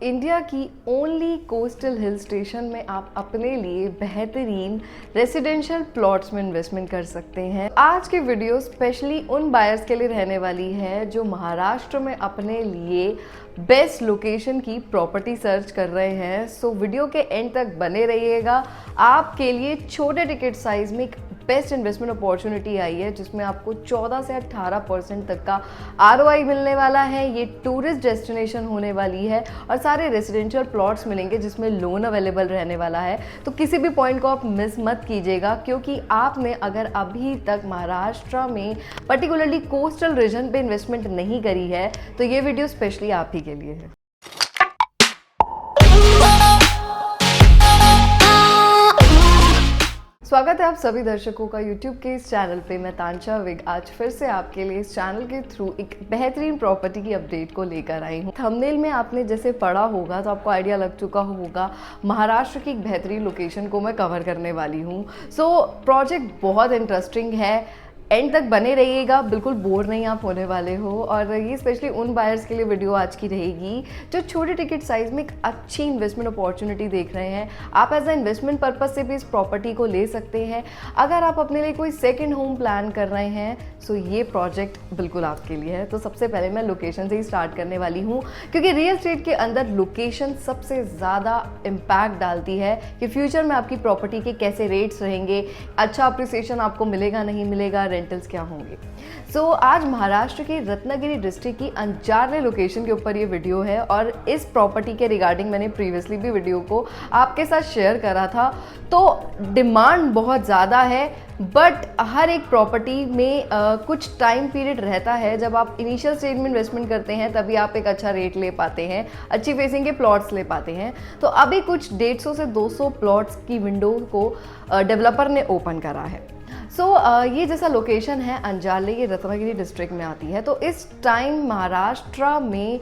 India की only coastal hill station में आप अपने लिए बेहतरीन रेसिडेंशियल प्लॉट्स में इन्वेस्टमेंट कर सकते हैं। आज की वीडियो स्पेशली उन बायर्स के लिए रहने वाली है जो महाराष्ट्र में अपने लिए बेस्ट लोकेशन की प्रॉपर्टी सर्च कर रहे हैं। सो वीडियो के एंड तक बने रहिएगा। आपके लिए छोटे टिकट साइज में एक बेस्ट इन्वेस्टमेंट अपॉर्चुनिटी आई है जिसमें आपको 14 से 18% तक का ROI मिलने वाला है। ये टूरिस्ट डेस्टिनेशन होने वाली है और सारे रेजिडेंशियल प्लॉट्स मिलेंगे जिसमें लोन अवेलेबल रहने वाला है। तो किसी भी पॉइंट को आप मिस मत कीजिएगा, क्योंकि आपने अगर अभी तक महाराष्ट्र में पर्टिकुलरली कोस्टल रीजन पे इन्वेस्टमेंट नहीं करी है तो ये वीडियो स्पेशली आप ही के लिए है। स्वागत है आप सभी दर्शकों का YouTube के इस चैनल पे। मैं तांचा विग आज फिर से आपके लिए इस चैनल के थ्रू एक बेहतरीन प्रॉपर्टी की अपडेट को लेकर आई हूँ। थंबनेल में आपने जैसे पढ़ा होगा तो आपको आइडिया लग चुका होगा, महाराष्ट्र की एक बेहतरीन लोकेशन को मैं कवर करने वाली हूँ। सो प्रोजेक्ट बहुत इंटरेस्टिंग है, एंड तक बने रहिएगा, बिल्कुल बोर नहीं आप होने वाले हो। और ये स्पेशली उन बायर्स के लिए वीडियो आज की रहेगी जो छोटे टिकट साइज में एक अच्छी इन्वेस्टमेंट अपॉर्चुनिटी देख रहे हैं। आप एज अ इन्वेस्टमेंट पर्पज से भी इस प्रॉपर्टी को ले सकते हैं। अगर आप अपने लिए कोई सेकंड होम प्लान कर रहे हैं सो ये प्रोजेक्ट बिल्कुल आपके लिए है। तो सबसे पहले मैं लोकेशन से ही स्टार्ट करने वाली हूँ, क्योंकि रियल एस्टेट के अंदर लोकेशन सबसे ज़्यादा इम्पैक्ट डालती है कि फ्यूचर में आपकी प्रॉपर्टी के कैसे रेट्स रहेंगे, अच्छा अप्रिसिएशन आपको मिलेगा नहीं मिलेगा, रेंटल्स क्या होंगे। सो आज महाराष्ट्र के रत्नागिरी डिस्ट्रिक्ट की अंजारले लोकेशन के ऊपर ये वीडियो है और इस प्रॉपर्टी के रिगार्डिंग मैंने प्रीवियसली भी वीडियो को आपके साथ शेयर करा था। तो डिमांड बहुत ज़्यादा है, बट हर एक प्रॉपर्टी में कुछ टाइम पीरियड रहता है जब आप इनिशियल स्टेज में इन्वेस्टमेंट करते हैं तभी आप एक अच्छा रेट ले पाते हैं, अच्छी फेसिंग के प्लॉट्स ले पाते हैं। तो अभी कुछ 150 से 200 प्लॉट्स की विंडो को डेवलपर ने ओपन करा है। ये जैसा लोकेशन है अंजारले, ये रत्नागिरी डिस्ट्रिक्ट में आती है। तो इस टाइम महाराष्ट्र में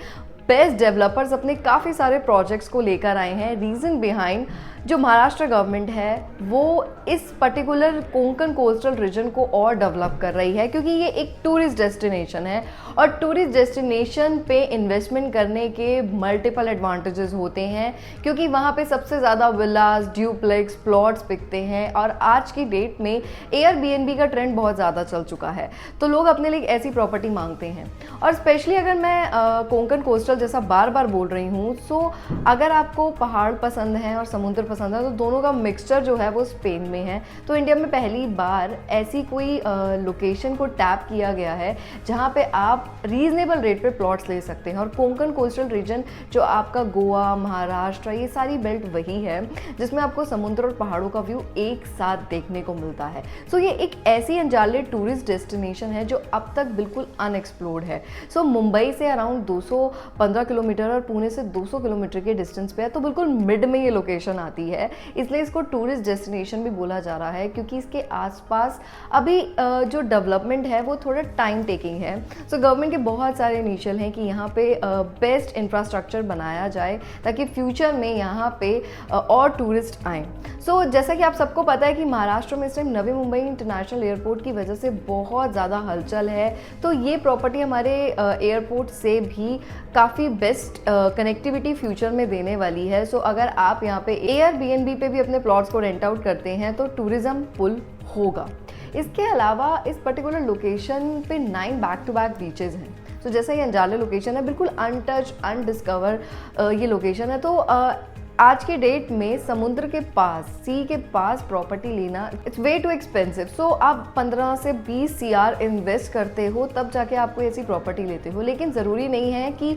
बेस्ट डेवलपर्स अपने काफ़ी सारे प्रोजेक्ट्स को लेकर आए हैं। रीज़न बिहाइंड जो महाराष्ट्र गवर्नमेंट है वो इस पर्टिकुलर कोंकण कोस्टल रीजन को और डेवलप कर रही है, क्योंकि ये एक टूरिस्ट डेस्टिनेशन है और टूरिस्ट डेस्टिनेशन पे इन्वेस्टमेंट करने के मल्टीपल एडवांटेजेस होते हैं, क्योंकि वहाँ पे सबसे ज़्यादा विलास, ड्यूप्लेक्स, प्लॉट्स बिकते हैं। और आज की डेट में एयरबीएनबी का ट्रेंड बहुत ज़्यादा चल चुका है, तो लोग अपने लिए ऐसी प्रॉपर्टी मांगते हैं। और स्पेशली अगर मैं कोंकण कोस्टल जैसा बार बार बोल रही हूँ, सो अगर आपको पहाड़ पसंद है और समुद्र पसंद है तो दोनों का मिक्सचर जो है वो स्पेन में है। तो इंडिया में पहली बार ऐसी कोई लोकेशन को टैप किया गया है जहाँ पे आप रीजनेबल रेट पे प्लॉट्स ले सकते हैं। और कोंकण कोस्टल रीजन जो आपका गोवा, महाराष्ट्र, ये सारी बेल्ट वही है जिसमें आपको समुद्र और पहाड़ों का व्यू एक साथ देखने को मिलता है। सो ये एक ऐसी अंजारले टूरिस्ट डेस्टिनेशन है जो अब तक बिल्कुल अनएक्सप्लोर्ड है। सो मुंबई से अराउंड 215 किलोमीटर और पुणे से 200 किलोमीटर के डिस्टेंस पे है, तो बिल्कुल मिड में ये लोकेशन आती है, इसलिए इसको टूरिस्ट डेस्टिनेशन भी बोला जा रहा है। क्योंकि इसके आसपास अभी जो डेवलपमेंट है वो थोड़ा टाइम टेकिंग है। सो गवर्नमेंट के बहुत सारे इनिशियल हैं कि यहाँ पे बेस्ट इंफ्रास्ट्रक्चर बनाया जाए ताकि फ्यूचर में यहाँ पे और टूरिस्ट आएँ। सो जैसा कि आप सबको पता है कि महाराष्ट्र में इस time Navi Mumbai international airport की वजह से बहुत ज़्यादा हलचल है। तो ये प्रॉपर्टी हमारे एयरपोर्ट से भी काफ़ी बेस्ट कनेक्टिविटी फ्यूचर में देने वाली है। सो अगर आप यहाँ पे एयरबीएनबी पे भी अपने प्लॉट्स को रेंट आउट करते हैं तो टूरिज्म पुल होगा। इसके अलावा इस पर्टिकुलर लोकेशन पे 9 बैक टू बैक बीचेस हैं। तो जैसा ये अंजारले लोकेशन है, बिल्कुल अनटच अनडिस्कवर ये लोकेशन है। तो आज के डेट में समुद्र के पास, सी के पास प्रॉपर्टी लेना इट्स वे टू एक्सपेंसिव। सो आप 15 से 20 CR इन्वेस्ट करते हो तब जाके आप कोई ऐसी प्रॉपर्टी लेते हो। लेकिन ज़रूरी नहीं है कि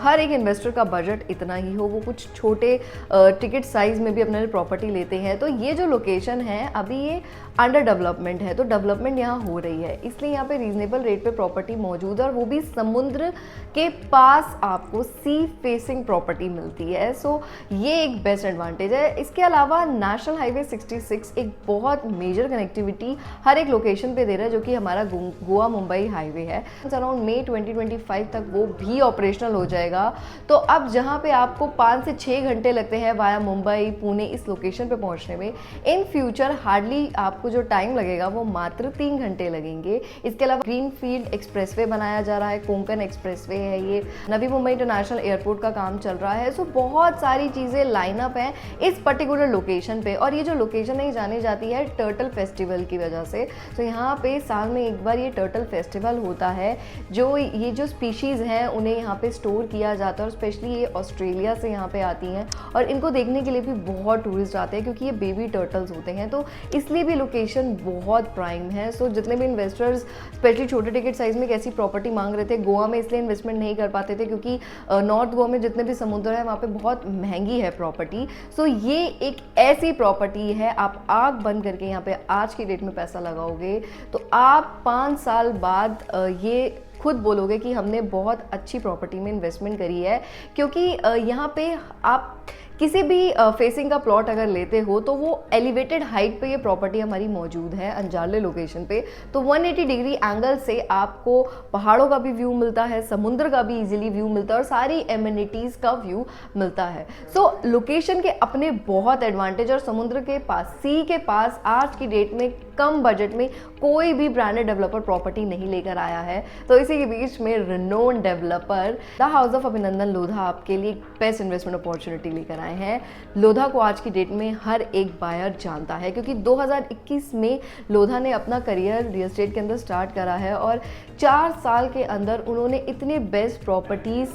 हर एक इन्वेस्टर का बजट इतना ही हो, वो कुछ छोटे टिकट साइज़ में भी अपने लिए प्रॉपर्टी लेते हैं। तो ये जो लोकेशन है अभी ये अंडर डेवलपमेंट है, तो डेवलपमेंट यहाँ हो रही है, इसलिए यहाँ पे रीजनेबल रेट पे प्रॉपर्टी मौजूद है और वो भी समुद्र के पास आपको सी फेसिंग प्रॉपर्टी मिलती है। सो ये एक बेस्ट एडवांटेज है। इसके अलावा नेशनल हाईवे 66 एक बहुत मेजर कनेक्टिविटी हर एक लोकेशन पे दे रहा है, जो कि हमारा गोवा मुंबई हाईवे है। अराउंड मई 2025 तक वो भी ऑपरेशनल हो जाएगा। तो अब जहाँ पे आपको 5 से 6 घंटे लगते हैं वाया मुंबई पुणे इस लोकेशन पे पहुँचने में, इन फ्यूचर हार्डली आपको आपको जो टाइम लगेगा वो मात्र 3 घंटे लगेंगे। इसके अलावा ग्रीनफील्ड एक्सप्रेसवे बनाया जा रहा है, कोंकण एक्सप्रेसवे है ये, नवी मुंबई इंटरनेशनल एयरपोर्ट का काम चल रहा है। सो बहुत सारी चीज़ें लाइनअप हैं इस पर्टिकुलर लोकेशन पे। और ये जो लोकेशन है जानी जाती है टर्टल फेस्टिवल की वजह से। तो यहाँ पे साल में एक बार ये टर्टल फेस्टिवल होता है, जो ये जो स्पीशीज़ हैं उन्हें यहाँ पे स्टोर किया जाता है, और स्पेशली ये ऑस्ट्रेलिया से यहाँ पे आती हैं और इनको देखने के लिए भी बहुत टूरिस्ट आते हैं क्योंकि ये बेबी टर्टल्स होते हैं। तो इसलिए भी लोकेशन बहुत प्राइम है। सो जितने भी इन्वेस्टर्स स्पेशली छोटे टिकट साइज़ में एक ऐसी प्रॉपर्टी मांग रहे थे, गोवा में इसलिए इन्वेस्टमेंट नहीं कर पाते थे क्योंकि नॉर्थ गोवा में जितने भी समुद्र है वहाँ पे बहुत महंगी है प्रॉपर्टी। सो ये एक ऐसी प्रॉपर्टी है, आप आँख बंद करके यहाँ पे आज की डेट में पैसा लगाओगे तो आप 5 साल बाद ये खुद बोलोगे कि हमने बहुत अच्छी प्रॉपर्टी में इन्वेस्टमेंट करी है। क्योंकि यहाँ पे आप किसी भी फेसिंग का प्लॉट अगर लेते हो तो वो एलिवेटेड हाइट पे ये प्रॉपर्टी हमारी मौजूद है अंजारले लोकेशन पे। तो 180 डिग्री एंगल से आपको पहाड़ों का भी व्यू मिलता है, समुद्र का भी इजीली व्यू मिलता है और सारी एमिनिटीज़ का व्यू मिलता है। सो लोकेशन के अपने बहुत एडवांटेज, और समुद्र के पास, सी के पास आज की डेट में कम बजट में कोई भी ब्रांडेड डेवलपर प्रॉपर्टी नहीं लेकर आया है। तो इसी के बीच में renowned developer the house of अभिनंदन लोधा आपके लिए बेस्ट इन्वेस्टमेंट अपॉर्चुनिटी लेकर आए हैं। लोधा को आज की डेट में हर एक बायर जानता है क्योंकि 2021 में लोधा ने अपना करियर रियल एस्टेट के अंदर स्टार्ट करा है और 4 साल के अंदर उन्होंने इतने बेस्ट प्रॉपर्टीज़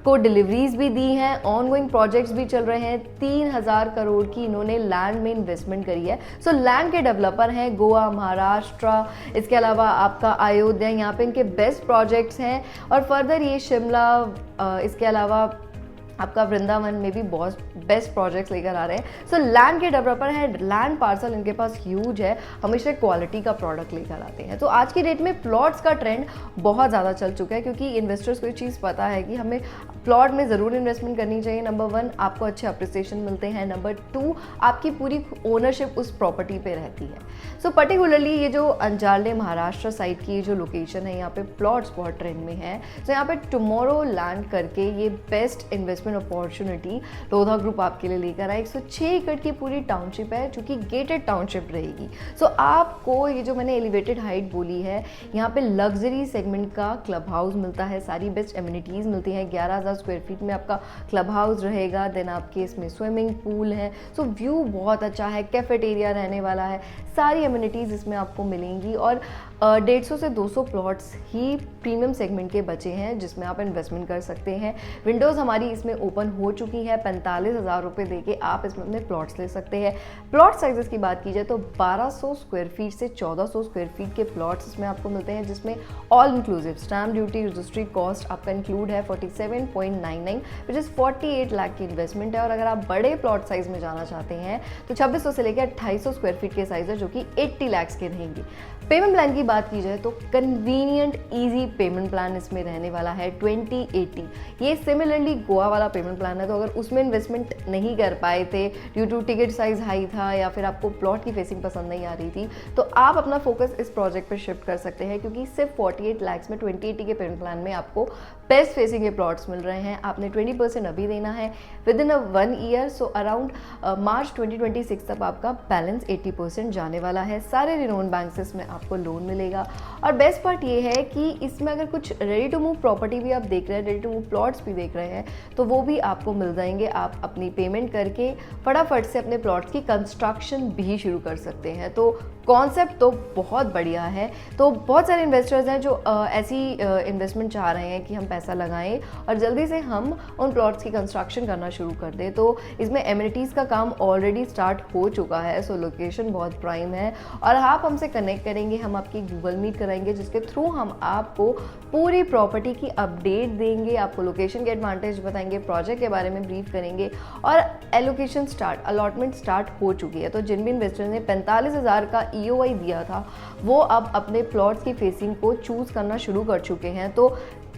को डिलीवरीज भी दी हैं, ऑनगोइंग प्रोजेक्ट्स भी चल रहे हैं। 3000 करोड़ की इन्होंने लैंड में इन्वेस्टमेंट करी है। सो लैंड के डेवलपर हैं गोवा, महाराष्ट्र, इसके अलावा आपका अयोध्या, यहाँ पे इनके बेस्ट प्रोजेक्ट्स हैं। और फर्दर ये शिमला, इसके अलावा आपका वृंदावन में भी बहुत बेस्ट प्रोजेक्ट्स लेकर आ रहे हैं। सो लैंड के डेवलपर हैं, लैंड पार्सल इनके पास ह्यूज है, हमेशा क्वालिटी का प्रोडक्ट लेकर आते हैं। तो आज की डेट में प्लॉट्स का ट्रेंड बहुत ज़्यादा चल चुका है क्योंकि इन्वेस्टर्स को ये चीज़ पता है कि हमें प्लॉट में ज़रूर इन्वेस्टमेंट करनी चाहिए। नंबर 1 आपको अच्छे अप्रिसिएशन मिलते हैं, नंबर 2 आपकी पूरी ओनरशिप उस प्रॉपर्टी पे रहती है। सो पर्टिकुलरली ये जो अंजारले महाराष्ट्र साइड की ये जो लोकेशन है, यहाँ पे प्लॉट्स बहुत ट्रेंड में है। सो यहाँ पे टुमारो लैंड करके ये best investment opportunity Lodha group आपके लिए लेकर आए। 106 एकड़ की पूरी टाउनशिप है जो कि गेटेड टाउनशिप रहेगी। सो आपको ये जो मैंने एलिवेटेड हाइट बोली है, यहाँ पे लग्जरी सेगमेंट का क्लब हाउस मिलता है, सारी बेस्ट एमिनिटीज़ मिलती हैं। 11,000 स्क्वायर फीट में आपका क्लब हाउस रहेगा, देन आपके इसमें स्विमिंग पूल है। सो व्यू बहुत अच्छा है, कैफेटेरिया रहने वाला है, सारी एमिनिटीज़ इसमें आपको मिलेंगी। और 150 से 200 प्लॉट्स ही प्रीमियम सेगमेंट के बचे हैं जिसमें आप इन्वेस्टमेंट कर सकते हैं। विंडोज़ हमारी इसमें ओपन हो चुकी है, 45,000 रुपये देके आप इसमें अपने प्लॉट्स ले सकते हैं। प्लॉट साइजेस की बात की जाए तो 1200 स्क्वायर फीट से 1400 स्क्वायर फीट के प्लॉट्स इसमें आपको मिलते हैं, जिसमें all inclusive stamp duty, registry cost आपका इंक्लूड है 47.99 विच इज़ 48 लाख की इन्वेस्टमेंट है। और अगर आप बड़े प्लॉट साइज में जाना चाहते हैं तो 2600 से लेकर 2800 स्क्वायर फीट के साइज है जो कि 80 लाख के रहेंगे। पेमेंट प्लान की बात की जाए तो कन्वीनियंट ईजी पेमेंट प्लान इसमें रहने वाला है 2080। ये सिमिलरली गोवा वाला पेमेंट प्लान है। तो अगर उसमें इन्वेस्टमेंट नहीं कर पाए थे due to ticket size high था या फिर आपको प्लॉट की फेसिंग पसंद नहीं आ रही थी, तो आप अपना फोकस इस प्रोजेक्ट पर शिफ्ट कर सकते हैं क्योंकि सिर्फ 48 लाख में 2080 के पेमेंट प्लान में आपको बेस्ट फेसिंग के प्लॉट्स मिल रहे हैं। आपने 20% अभी देना है with in 1 year. So around March 2026 तक आपका बैलेंस 80% जाने वाला है। सारे रिनोन बैंक से इसमें आपको लोन मिलेगा। और बेस्ट पार्ट ये है कि इसमें अगर कुछ रेडी टू मूव प्रॉपर्टी भी आप देख रहे हैं, रेडी टू मूव प्लॉट्स भी देख रहे हैं, तो वो भी आपको मिल जाएंगे। आप अपनी पेमेंट करके फटाफट से अपने प्लॉट्स की कंस्ट्रक्शन भी शुरू कर सकते हैं। तो कॉन्सेप्ट तो बहुत बढ़िया है। तो बहुत सारे इन्वेस्टर्स हैं जो ऐसी इन्वेस्टमेंट चाह रहे हैं कि हम पैसा लगाएं और जल्दी से हम उन प्लॉट्स की कंस्ट्रक्शन करना शुरू कर दें। तो इसमें एमिनिटीज़ का काम ऑलरेडी स्टार्ट हो चुका है। सो लोकेशन बहुत प्राइम है और आप हमसे कनेक्ट करेंगे, हम आपकी गूगल मीट कराएंगे जिसके थ्रू हम आपको पूरी प्रॉपर्टी की अपडेट देंगे, आपको लोकेशन के एडवांटेज बताएंगे, प्रोजेक्ट के बारे में ब्रीफ करेंगे। और एलोकेशन स्टार्ट, अलॉटमेंट स्टार्ट हो चुकी है। तो जिन भी इन्वेस्टर ने 45,000 का EOI दिया था वो अब अपने प्लॉट्स की फेसिंग को चूज़ करना शुरू कर चुके हैं। तो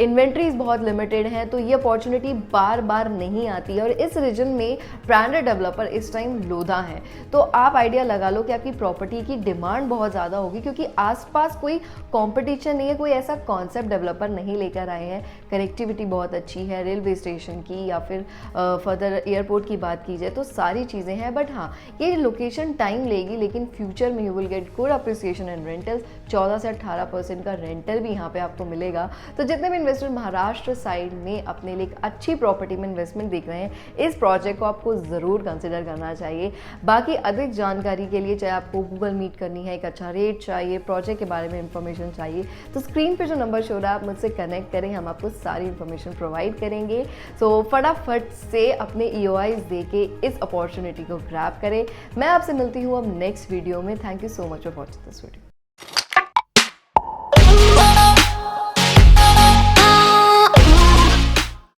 इन्वेंट्रीज बहुत लिमिटेड हैं, तो ये अपॉर्चुनिटी बार बार नहीं आती है। और इस रीजन में ब्रांडेड डेवलपर इस टाइम लोधा है। तो आप आइडिया लगा लो कि आपकी प्रॉपर्टी की डिमांड बहुत ज़्यादा होगी, क्योंकि आसपास कोई कंपटीशन नहीं है, कोई ऐसा कॉन्सेप्ट डेवलपर नहीं लेकर आए हैं। कनेक्टिविटी बहुत अच्छी है, रेलवे स्टेशन की या फिर फर्दर एयरपोर्ट की बात की जाए तो सारी चीज़ें हैं। बट हाँ, ये लोकेशन टाइम लेगी, लेकिन फ्यूचर में you will get good appreciation and rentals. 14 से 18% का रेंटल भी यहाँ पे आपको मिलेगा। तो जितने भी इन्वेस्टर महाराष्ट्र साइड में अपने लिए एक अच्छी प्रॉपर्टी में इन्वेस्टमेंट देख रहे हैं, इस प्रोजेक्ट को आपको ज़रूर कंसिडर करना चाहिए। बाकी अधिक जानकारी के लिए, चाहे आपको गूगल मीट करनी है, एक अच्छा रेट चाहिए, प्रोजेक्ट के बारे में इंफॉर्मेशन चाहिए, तो स्क्रीन पे जो नंबर शो रहा है आप मुझसे कनेक्ट करें, हम आपको सारी इंफॉर्मेशन प्रोवाइड करेंगे। सो फटाफट से अपने EOIs दे के इस अपॉर्चुनिटी को ग्रैब करें। मैं आपसे मिलती हूँ अब नेक्स्ट वीडियो में। Thank you so much for watching this video.